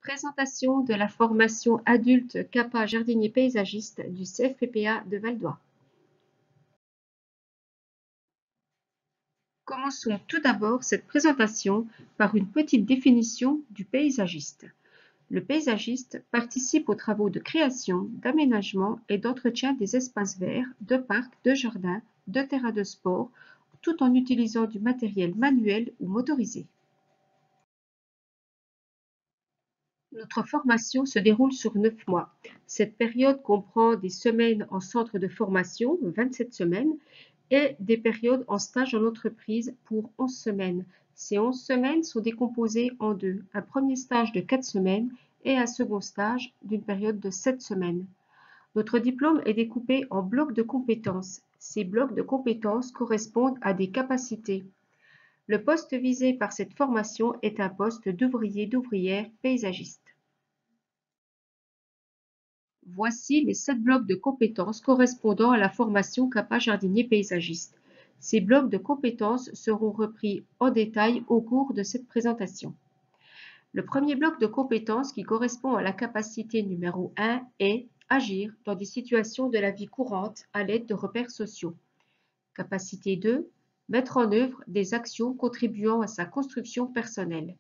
Présentation de la formation adulte CAPA jardinier paysagiste du CFPPA de Val-d'Oie. Commençons tout d'abord cette présentation par une petite définition du paysagiste. Le paysagiste participe aux travaux de création, d'aménagement et d'entretien des espaces verts, de parcs, de jardins, de terrains de sport, tout en utilisant du matériel manuel ou motorisé. Notre formation se déroule sur 9 mois. Cette période comprend des semaines en centre de formation, 27 semaines, et des périodes en stage en entreprise pour 11 semaines. Ces 11 semaines sont décomposées en deux, un premier stage de 4 semaines et un second stage d'une période de 7 semaines. Notre diplôme est découpé en blocs de compétences. Ces blocs de compétences correspondent à des capacités. Le poste visé par cette formation est un poste d'ouvrier/d'ouvrière paysagiste. Voici les 7 blocs de compétences correspondant à la formation CAPA jardinier paysagiste. Ces blocs de compétences seront repris en détail au cours de cette présentation. Le premier bloc de compétences qui correspond à la capacité numéro 1 est agir dans des situations de la vie courante à l'aide de repères sociaux. Capacité 2, mettre en œuvre des actions contribuant à sa construction personnelle.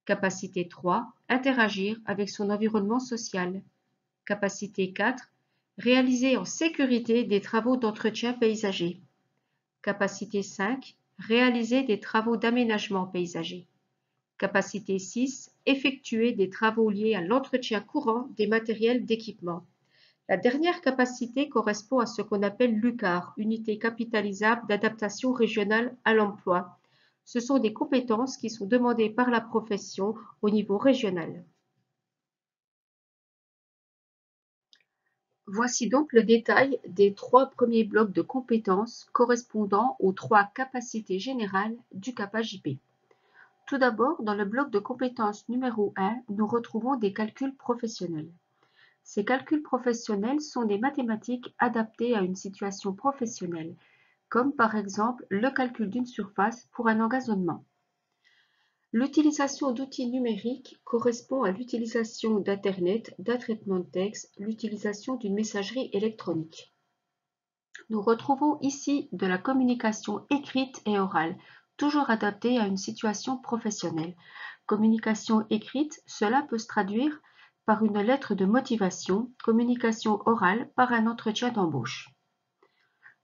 Capacité 3, interagir avec son environnement social. Capacité 4, réaliser en sécurité des travaux d'entretien paysager. Capacité 5, réaliser des travaux d'aménagement paysager. Capacité 6, effectuer des travaux liés à l'entretien courant des matériels d'équipement. La dernière capacité correspond à ce qu'on appelle l'UCAR, Unité capitalisable d'adaptation régionale à l'emploi. Ce sont des compétences qui sont demandées par la profession au niveau régional. Voici donc le détail des 3 premiers blocs de compétences correspondant aux 3 capacités générales du CAPA-JP. Tout d'abord, dans le bloc de compétences numéro 1, nous retrouvons des calculs professionnels. Ces calculs professionnels sont des mathématiques adaptées à une situation professionnelle, comme par exemple le calcul d'une surface pour un engazonnement. L'utilisation d'outils numériques correspond à l'utilisation d'Internet, d'un traitement de texte, l'utilisation d'une messagerie électronique. Nous retrouvons ici de la communication écrite et orale, toujours adaptée à une situation professionnelle. Communication écrite, cela peut se traduire par une lettre de motivation, communication orale par un entretien d'embauche.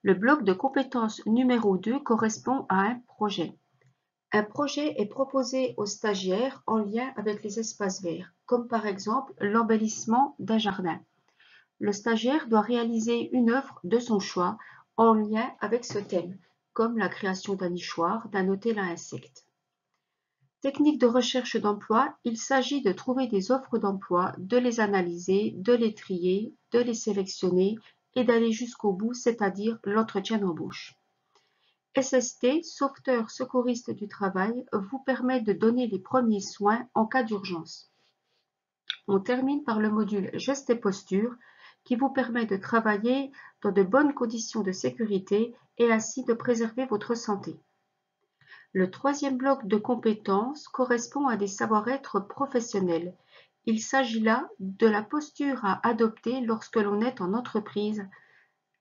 Le bloc de compétences numéro 2 correspond à un projet. Un projet est proposé aux stagiaires en lien avec les espaces verts, comme par exemple l'embellissement d'un jardin. Le stagiaire doit réaliser une œuvre de son choix en lien avec ce thème, comme la création d'un nichoir, d'un hôtel à insectes. Technique de recherche d'emploi, il s'agit de trouver des offres d'emploi, de les analyser, de les trier, de les sélectionner et d'aller jusqu'au bout, c'est-à-dire l'entretien d'embauche. SST, sauveteur secouriste du travail, vous permet de donner les premiers soins en cas d'urgence. On termine par le module gestes et postures qui vous permet de travailler dans de bonnes conditions de sécurité et ainsi de préserver votre santé. Le troisième bloc de compétences correspond à des savoir-être professionnels. Il s'agit là de la posture à adopter lorsque l'on est en entreprise,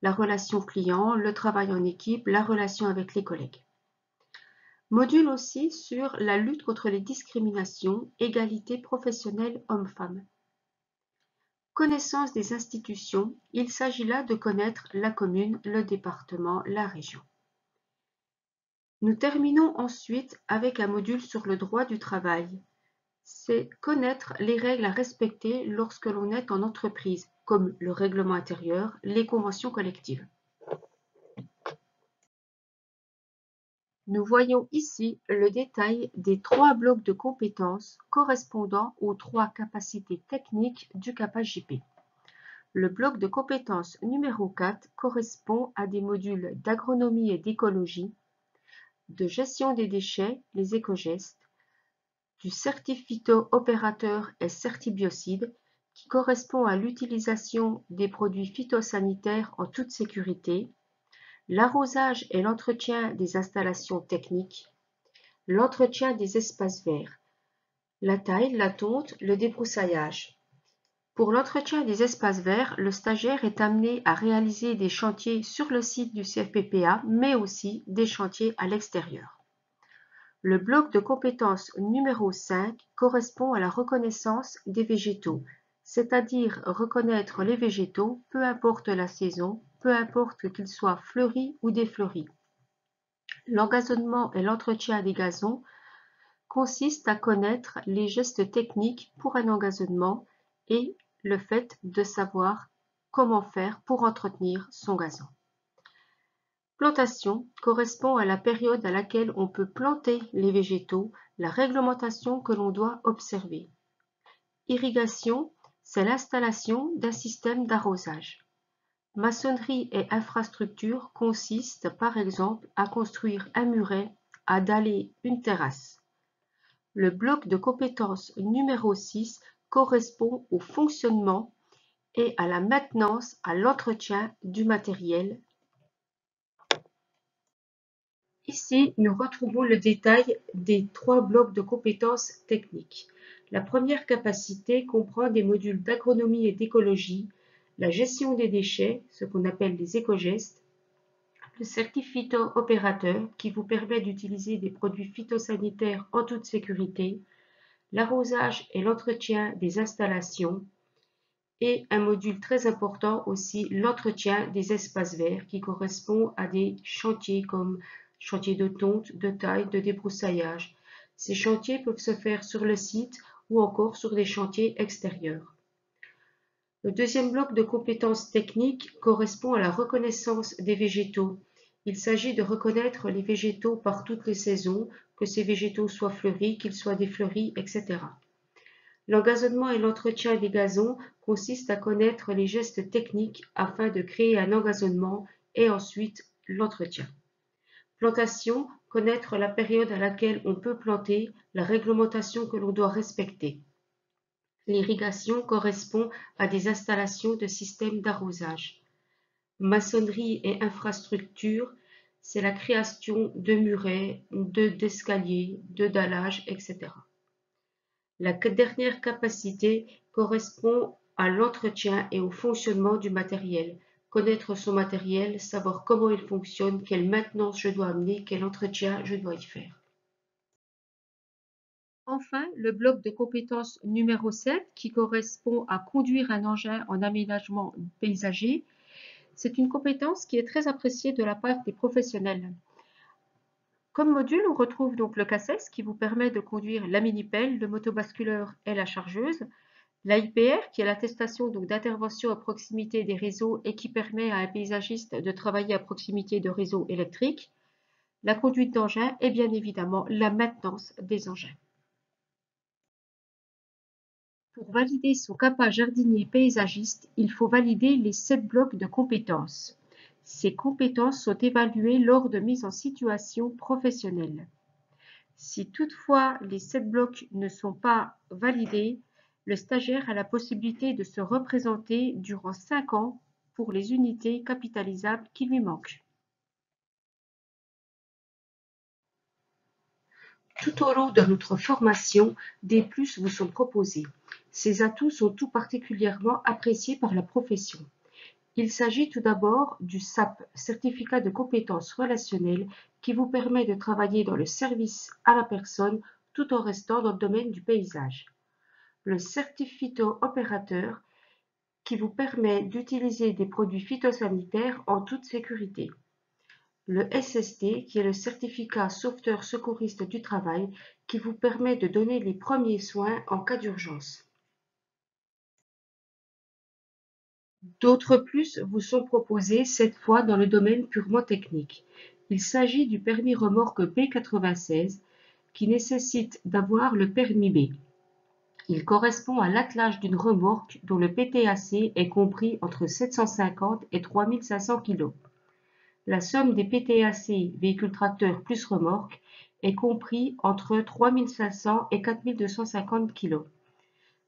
la relation client, le travail en équipe, la relation avec les collègues. Module aussi sur la lutte contre les discriminations, égalité professionnelle homme-femme. Connaissance des institutions, il s'agit là de connaître la commune, le département, la région. Nous terminons ensuite avec un module sur le droit du travail. C'est connaître les règles à respecter lorsque l'on est en entreprise, comme le règlement intérieur, les conventions collectives. Nous voyons ici le détail des 3 blocs de compétences correspondant aux 3 capacités techniques du CAPA-JP. Le bloc de compétences numéro 4 correspond à des modules d'agronomie et d'écologie, de gestion des déchets, les écogestes, du certificateur-opérateur et certibiocide, qui correspond à l'utilisation des produits phytosanitaires en toute sécurité, l'arrosage et l'entretien des installations techniques, l'entretien des espaces verts, la taille, la tonte, le débroussaillage. Pour l'entretien des espaces verts, le stagiaire est amené à réaliser des chantiers sur le site du CFPPA, mais aussi des chantiers à l'extérieur. Le bloc de compétences numéro 5 correspond à la reconnaissance des végétaux, c'est-à-dire reconnaître les végétaux, peu importe la saison, peu importe qu'ils soient fleuris ou défleuris. L'engazonnement et l'entretien des gazons consiste à connaître les gestes techniques pour un engazonnement et le fait de savoir comment faire pour entretenir son gazon. Plantation correspond à la période à laquelle on peut planter les végétaux, la réglementation que l'on doit observer. Irrigation, c'est l'installation d'un système d'arrosage. Maçonnerie et infrastructure consistent par exemple à construire un muret, à daller une terrasse. Le bloc de compétences numéro 6 correspond au fonctionnement et à la maintenance, à l'entretien du matériel. Ici, nous retrouvons le détail des 3 blocs de compétences techniques. La première capacité comprend des modules d'agronomie et d'écologie, la gestion des déchets, ce qu'on appelle les éco-gestes, le certificat opérateur qui vous permet d'utiliser des produits phytosanitaires en toute sécurité, l'arrosage et l'entretien des installations, et un module très important aussi, l'entretien des espaces verts qui correspond à des chantiers comme chantier de tonte, de taille, de débroussaillage. Ces chantiers peuvent se faire sur le site ou encore sur des chantiers extérieurs. Le deuxième bloc de compétences techniques correspond à la reconnaissance des végétaux. Il s'agit de reconnaître les végétaux par toutes les saisons, que ces végétaux soient fleuris, qu'ils soient défleuris, etc. L'engazonnement et l'entretien des gazons consiste à connaître les gestes techniques afin de créer un engazonnement et ensuite l'entretien. Plantation, connaître la période à laquelle on peut planter, la réglementation que l'on doit respecter. L'irrigation correspond à des installations de systèmes d'arrosage. Maçonnerie et infrastructure, c'est la création de murets, d'escaliers, de dallages, etc. La dernière capacité correspond à l'entretien et au fonctionnement du matériel. Connaître son matériel, savoir comment il fonctionne, quelle maintenance je dois amener, quel entretien je dois y faire. Enfin, le bloc de compétences numéro 7 qui correspond à conduire un engin en aménagement paysager, c'est une compétence qui est très appréciée de la part des professionnels. Comme module, on retrouve donc le CACES qui vous permet de conduire la mini-pelle, le motobasculeur et la chargeuse, l'AIPR qui est l'attestation d'intervention à proximité des réseaux et qui permet à un paysagiste de travailler à proximité de réseaux électriques, la conduite d'engins et bien évidemment la maintenance des engins. Pour valider son CAPA jardinier paysagiste, il faut valider les 7 blocs de compétences. Ces compétences sont évaluées lors de mise en situation professionnelle. Si toutefois les 7 blocs ne sont pas validés, le stagiaire a la possibilité de se représenter durant 5 ans pour les unités capitalisables qui lui manquent. Tout au long de notre formation, des plus vous sont proposés. Ces atouts sont tout particulièrement appréciés par la profession. Il s'agit tout d'abord du SAP, Certificat de compétences relationnelles, qui vous permet de travailler dans le service à la personne tout en restant dans le domaine du paysage. Le certificat opérateur, qui vous permet d'utiliser des produits phytosanitaires en toute sécurité. Le SST, qui est le certificat sauveteur secouriste du travail, qui vous permet de donner les premiers soins en cas d'urgence. D'autres plus vous sont proposés cette fois dans le domaine purement technique. Il s'agit du permis remorque B96 qui nécessite d'avoir le permis B. Il correspond à l'attelage d'une remorque dont le PTAC est compris entre 750 et 3500 kg. La somme des PTAC véhicule tracteur plus remorque est compris entre 3500 et 4250 kg.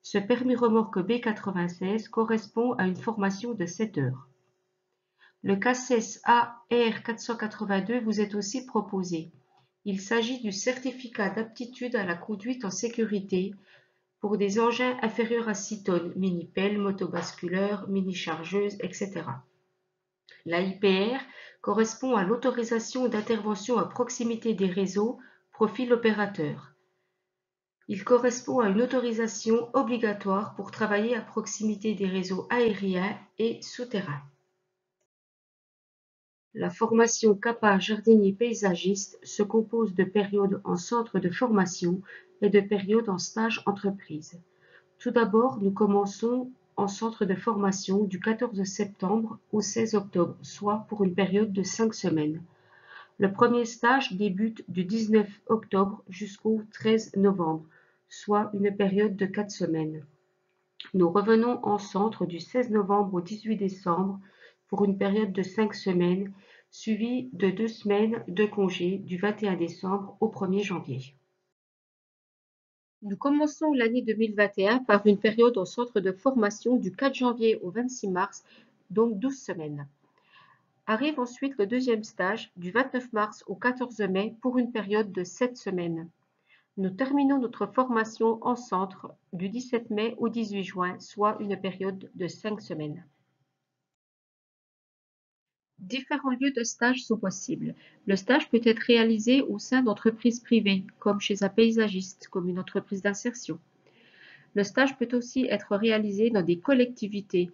Ce permis remorque B96 correspond à une formation de 7 heures. Le CACES AR482 vous est aussi proposé. Il s'agit du certificat d'aptitude à la conduite en sécurité pour des engins inférieurs à 6 tonnes, mini-pelles, motobasculeurs, mini-chargeuses, etc. L'AIPR correspond à l'autorisation d'intervention à proximité des réseaux, profil opérateur. Il correspond à une autorisation obligatoire pour travailler à proximité des réseaux aériens et souterrains. La formation CAPA jardinier paysagiste se compose de périodes en centre de formation et de périodes en stage entreprise. Tout d'abord, nous commençons en centre de formation du 14 septembre au 16 octobre, soit pour une période de 5 semaines. Le premier stage débute du 19 octobre jusqu'au 13 novembre, soit une période de 4 semaines. Nous revenons en centre du 16 novembre au 18 décembre pour une période de 5 semaines, suivie de 2 semaines de congé du 21 décembre au 1er janvier. Nous commençons l'année 2021 par une période en centre de formation du 4 janvier au 26 mars, donc 12 semaines. Arrive ensuite le deuxième stage du 29 mars au 14 mai pour une période de 7 semaines. Nous terminons notre formation en centre du 17 mai au 18 juin, soit une période de 5 semaines. Différents lieux de stage sont possibles. Le stage peut être réalisé au sein d'entreprises privées, comme chez un paysagiste, comme une entreprise d'insertion. Le stage peut aussi être réalisé dans des collectivités,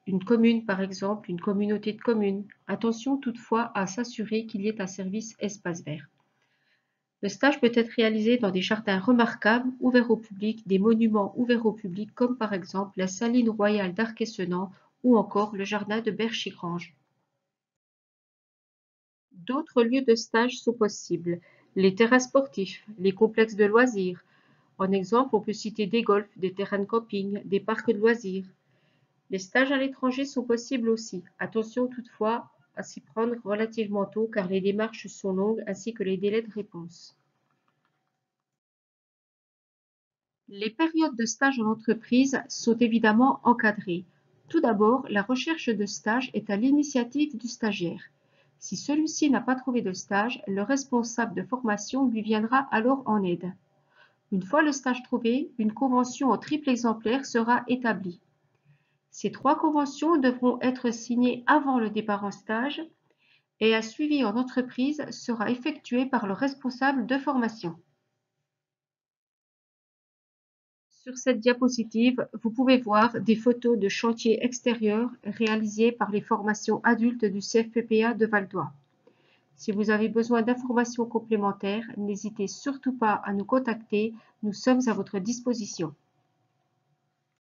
une commune par exemple, une communauté de communes. Attention toutefois à s'assurer qu'il y ait un service espace vert. Le stage peut être réalisé dans des jardins remarquables, ouverts au public, des monuments ouverts au public, comme par exemple la Saline royale d'Arc-et-Senans ou encore le jardin de Berchigrange. D'autres lieux de stage sont possibles, les terrains sportifs, les complexes de loisirs. En exemple, on peut citer des golfs, des terrains de camping, des parcs de loisirs. Les stages à l'étranger sont possibles aussi. Attention toutefois à s'y prendre relativement tôt car les démarches sont longues ainsi que les délais de réponse. Les périodes de stage en entreprise sont évidemment encadrées. Tout d'abord, la recherche de stage est à l'initiative du stagiaire. Si celui-ci n'a pas trouvé de stage, le responsable de formation lui viendra alors en aide. Une fois le stage trouvé, une convention en triple exemplaire sera établie. Ces 3 conventions devront être signées avant le départ en stage et un suivi en entreprise sera effectué par le responsable de formation. Sur cette diapositive, vous pouvez voir des photos de chantiers extérieurs réalisés par les formations adultes du CFPPA de Val-d'Oie. Si vous avez besoin d'informations complémentaires, n'hésitez surtout pas à nous contacter, nous sommes à votre disposition.